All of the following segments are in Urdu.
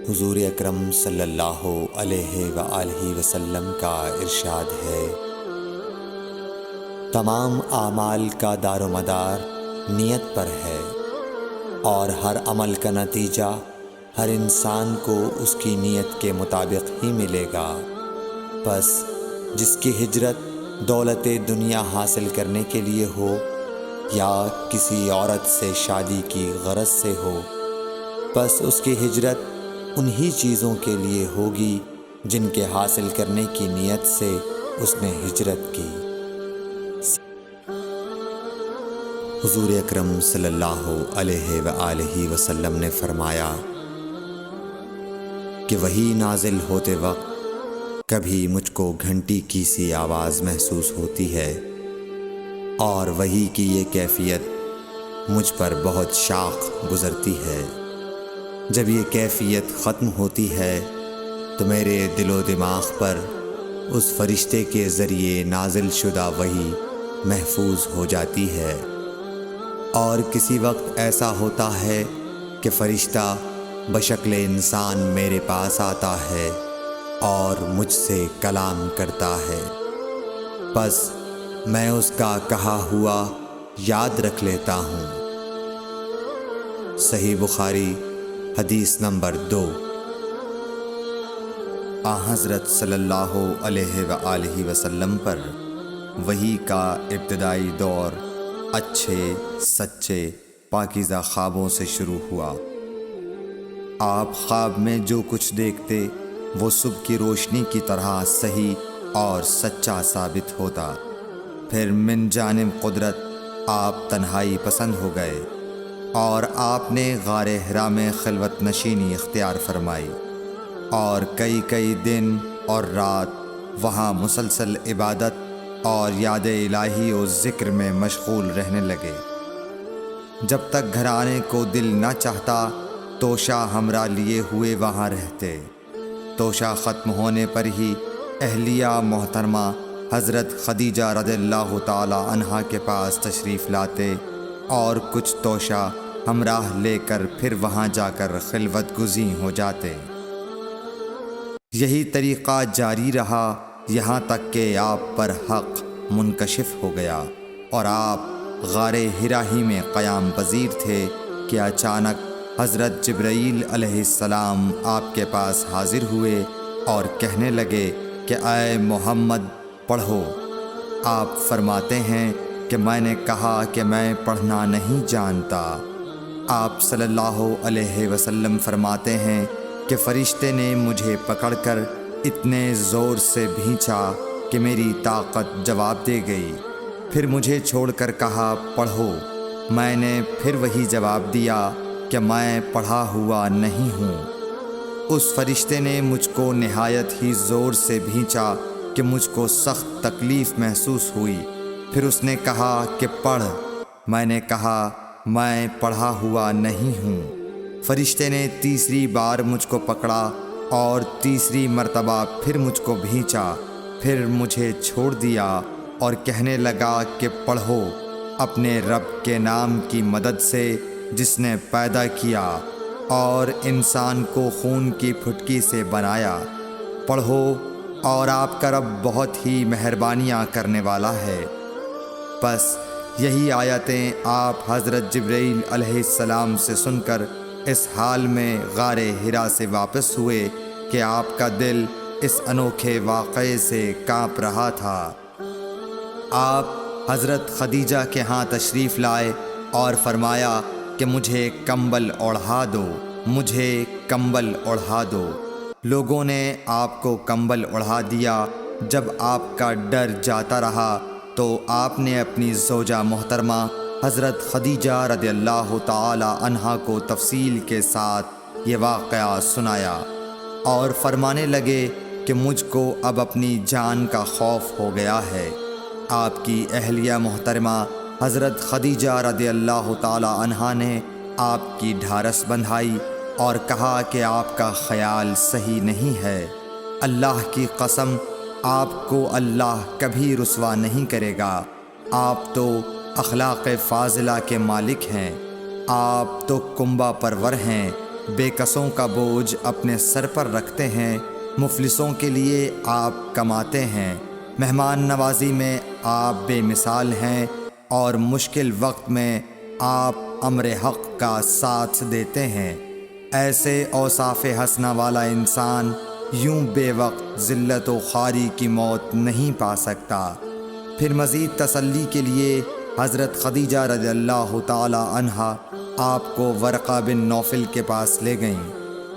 حضور اکرم صلی اللہ علیہ وآلہ وسلم کا ارشاد ہے، تمام اعمال کا دار و مدار نیت پر ہے، اور ہر عمل کا نتیجہ ہر انسان کو اس کی نیت کے مطابق ہی ملے گا۔ پس جس کی ہجرت دولت دنیا حاصل کرنے کے لیے ہو یا کسی عورت سے شادی کی غرض سے ہو، پس اس کی ہجرت انہی چیزوں کے لیے ہوگی جن کے حاصل کرنے کی نیت سے اس نے ہجرت کی۔ حضور اکرم صلی اللہ علیہ وآلہ وسلم نے فرمایا کہ وحی نازل ہوتے وقت کبھی مجھ کو گھنٹی کی سی آواز محسوس ہوتی ہے، اور وحی کی یہ کیفیت مجھ پر بہت شاق گزرتی ہے۔ جب یہ کیفیت ختم ہوتی ہے تو میرے دل و دماغ پر اس فرشتے کے ذریعے نازل شدہ وحی محفوظ ہو جاتی ہے، اور کسی وقت ایسا ہوتا ہے کہ فرشتہ بشکل انسان میرے پاس آتا ہے اور مجھ سے کلام کرتا ہے، پس میں اس کا کہا ہوا یاد رکھ لیتا ہوں۔ صحیح بخاری حدیث نمبر 2۔ حضرت صلی اللہ علیہ وآلہ وسلم پر وحی کا ابتدائی دور اچھے سچے پاکیزہ خوابوں سے شروع ہوا۔ آپ خواب میں جو کچھ دیکھتے وہ صبح کی روشنی کی طرح صحیح اور سچا ثابت ہوتا۔ پھر من جانب قدرت آپ تنہائی پسند ہو گئے، اور آپ نے غار حرا میں خلوت نشینی اختیار فرمائی، اور کئی دن اور رات وہاں مسلسل عبادت اور یاد الہی و ذکر میں مشغول رہنے لگے۔ جب تک گھر آنے کو دل نہ چاہتا توشہ ہمراہ لیے ہوئے وہاں رہتے۔ توشہ ختم ہونے پر ہی اہلیہ محترمہ حضرت خدیجہ رضی اللہ تعالی عنہا کے پاس تشریف لاتے، اور کچھ توشہ ہمراہ لے کر پھر وہاں جا کر خلوت گزین ہو جاتے۔ یہی طریقہ جاری رہا یہاں تک کہ آپ پر حق منکشف ہو گیا، اور آپ غار حرا ہی میں قیام پذیر تھے کہ اچانک حضرت جبرائیل علیہ السلام آپ کے پاس حاضر ہوئے اور کہنے لگے کہ اے محمد پڑھو۔ آپ فرماتے ہیں کہ میں نے کہا کہ میں پڑھنا نہیں جانتا۔ آپ صلی اللہ علیہ وسلم فرماتے ہیں کہ فرشتے نے مجھے پکڑ کر اتنے زور سے بھینچا کہ میری طاقت جواب دے گئی، پھر مجھے چھوڑ کر کہا پڑھو۔ میں نے پھر وہی جواب دیا کہ میں پڑھا ہوا نہیں ہوں۔ اس فرشتے نے مجھ کو نہایت ہی زور سے بھینچا کہ مجھ کو سخت تکلیف محسوس ہوئی، پھر اس نے کہا کہ پڑھ۔ میں نے کہا میں پڑھا ہوا نہیں ہوں۔ فرشتے نے تیسری بار مجھ کو پکڑا اور تیسری مرتبہ پھر مجھ کو بھینچا، پھر مجھے چھوڑ دیا اور کہنے لگا کہ پڑھو اپنے رب کے نام کی مدد سے جس نے پیدا کیا اور انسان کو خون کی پھٹکی سے بنایا۔ پڑھو اور آپ کا رب بہت ہی مہربانیاں کرنے والا ہے۔ پس یہی آیتیں آپ حضرت جبرائیل علیہ السلام سے سن کر اس حال میں غار حرا سے واپس ہوئے کہ آپ کا دل اس انوکھے واقعے سے کانپ رہا تھا۔ آپ حضرت خدیجہ کے ہاں تشریف لائے اور فرمایا کہ مجھے کمبل اوڑھا دو، مجھے کمبل اوڑھا دو۔ لوگوں نے آپ کو کمبل اوڑھا دیا۔ جب آپ کا ڈر جاتا رہا تو آپ نے اپنی زوجہ محترمہ حضرت خدیجہ رضی اللہ تعالی عنہا کو تفصیل کے ساتھ یہ واقعہ سنایا، اور فرمانے لگے کہ مجھ کو اب اپنی جان کا خوف ہو گیا ہے۔ آپ کی اہلیہ محترمہ حضرت خدیجہ رضی اللہ تعالی عنہا نے آپ کی ڈھارس بندھائی اور کہا کہ آپ کا خیال صحیح نہیں ہے۔ اللہ کی قسم آپ کو اللہ کبھی رسوا نہیں کرے گا۔ آپ تو اخلاق فاضلہ کے مالک ہیں، آپ تو کنبہ پرور ہیں، بے کسوں کا بوجھ اپنے سر پر رکھتے ہیں، مفلسوں کے لیے آپ کماتے ہیں، مہمان نوازی میں آپ بے مثال ہیں، اور مشکل وقت میں آپ امر حق کا ساتھ دیتے ہیں۔ ایسے اوصاف حسنہ والا انسان یوں بے وقت ذلت و خواری کی موت نہیں پا سکتا۔ پھر مزید تسلی کے لیے حضرت خدیجہ رضی اللہ تعالی عنہا آپ کو ورقہ بن نوفل کے پاس لے گئیں،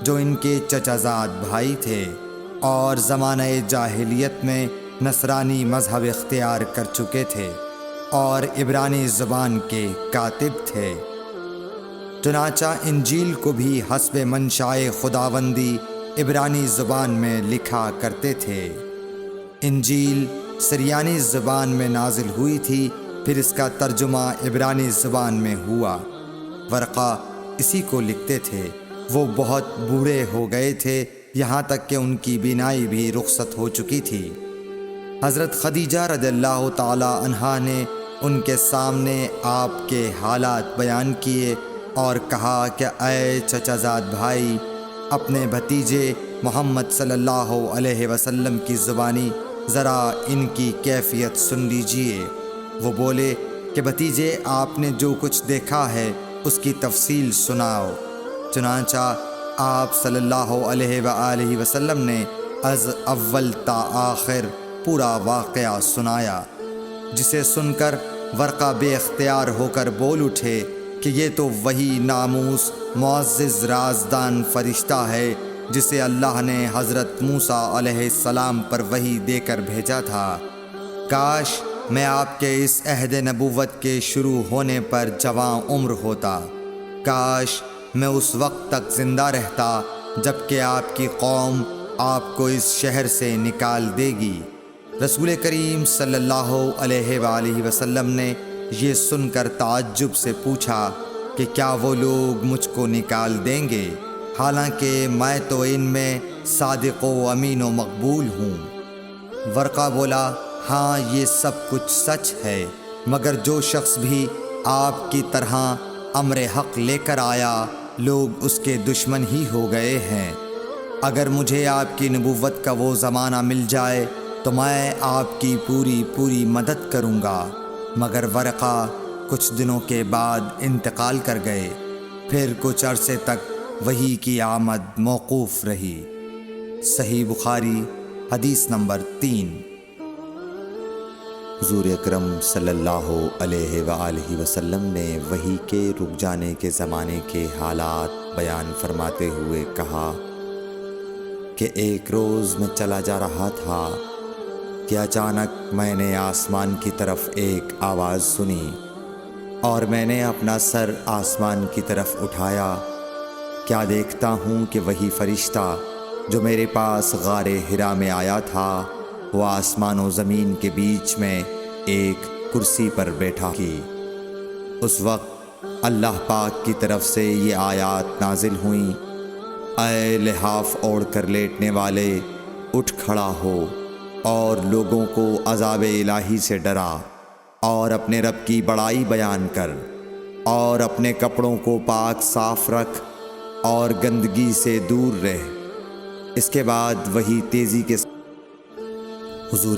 جو ان کے چچا زاد بھائی تھے اور زمانہ جاہلیت میں نصرانی مذہب اختیار کر چکے تھے اور عبرانی زبان کے کاتب تھے۔ چنانچہ انجیل کو بھی حسب منشائے خداوندی عبرانی زبان میں لکھا کرتے تھے۔ انجیل سریانی زبان میں نازل ہوئی تھی، پھر اس کا ترجمہ عبرانی زبان میں ہوا۔ ورقہ اسی کو لکھتے تھے۔ وہ بہت بوڑھے ہو گئے تھے، یہاں تک کہ ان کی بینائی بھی رخصت ہو چکی تھی۔ حضرت خدیجہ رضی اللہ تعالی عنہا نے ان کے سامنے آپ کے حالات بیان کیے اور کہا کہ اے چچا زاد بھائی، اپنے بھتیجے محمد صلی اللہ علیہ وسلم کی زبانی ذرا ان کی کیفیت سن لیجئے۔ وہ بولے کہ بھتیجے، آپ نے جو کچھ دیکھا ہے اس کی تفصیل سناؤ۔ چنانچہ آپ صلی اللہ علیہ وآلہ وسلم نے از اول تا آخر پورا واقعہ سنایا، جسے سن کر ورقہ بے اختیار ہو کر بول اٹھے کہ یہ تو وہی ناموس معزز رازدان فرشتہ ہے جسے اللہ نے حضرت موسیٰ علیہ السلام پر وحی دے کر بھیجا تھا۔ کاش میں آپ کے اس عہد نبوت کے شروع ہونے پر جواں عمر ہوتا، کاش میں اس وقت تک زندہ رہتا جب کہ آپ کی قوم آپ کو اس شہر سے نکال دے گی۔ رسول کریم صلی اللہ علیہ وآلہ وسلم نے یہ سن کر تعجب سے پوچھا کہ کیا وہ لوگ مجھ کو نکال دیں گے، حالانکہ میں تو ان میں صادق و امین و مقبول ہوں۔ ورقہ بولا، ہاں یہ سب کچھ سچ ہے، مگر جو شخص بھی آپ کی طرح امر حق لے کر آیا، لوگ اس کے دشمن ہی ہو گئے ہیں۔ اگر مجھے آپ کی نبوت کا وہ زمانہ مل جائے تو میں آپ کی پوری مدد کروں گا۔ مگر ورقہ کچھ دنوں کے بعد انتقال کر گئے، پھر کچھ عرصے تک وحی کی آمد موقوف رہی۔ صحیح بخاری حدیث نمبر 3۔ حضور اکرم صلی اللہ علیہ وآلہ وسلم نے وحی کے رک جانے کے زمانے کے حالات بیان فرماتے ہوئے کہا کہ ایک روز میں چلا جا رہا تھا کہ اچانک میں نے آسمان کی طرف ایک آواز سنی، اور میں نے اپنا سر آسمان کی طرف اٹھایا۔ کیا دیکھتا ہوں کہ وہی فرشتہ جو میرے پاس غار حرا میں آیا تھا، وہ آسمان و زمین کے بیچ میں ایک کرسی پر بیٹھا کی۔ اس وقت اللہ پاک کی طرف سے یہ آیات نازل ہوئیں، اے لحاف اوڑھ کر لیٹنے والے، اٹھ کھڑا ہو اور لوگوں کو عذاب الہی سے ڈرا، اور اپنے رب کی بڑائی بیان کر، اور اپنے کپڑوں کو پاک صاف رکھ اور گندگی سے دور رہ۔ اس کے بعد وہی تیزی کے حضور